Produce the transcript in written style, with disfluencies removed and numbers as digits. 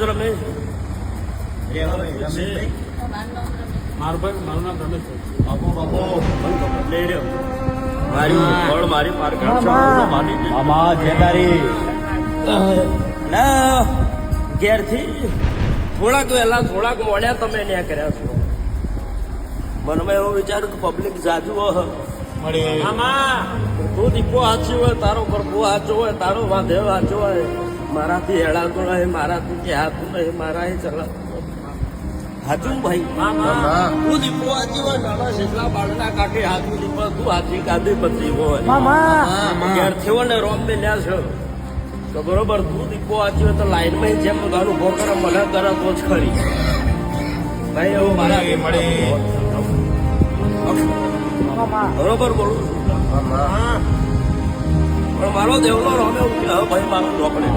રમેશ મારું નામ રમેશ ઘેરથી થોડાક વહેલા થોડાક મોડ્યા તમે ન્યા કર્યા છો મને મેં એવો વિચાર્યું કે પબ્લિક જાજુ તું દીપો સાચી હોય તારો ગરબો સાચો હોય તારો વાંધેવ સાચો હોય મારાથી હેડાતું નહીં મારાથી કહેતું નહીં મારા ચલાતું હાચું ભાઈ તું દીપો સાચી હોય નાના શીખલા બાળના કાઢી હાથું દીપો તું હાચી કાઢી બધી હોય ઘેરથી હોય ને રોમ મેલ્યા છો તો બરોબર તું દીપો સાચી હોય તો લાઈનમાં જેમ ઘર ઉભો કરે મને કરે તો જ ખરી ભાઈ એવું મારા બરોબર બોલું પણ મારો દેવનો રોમે એવું કે ભાઈ મારો નોકરી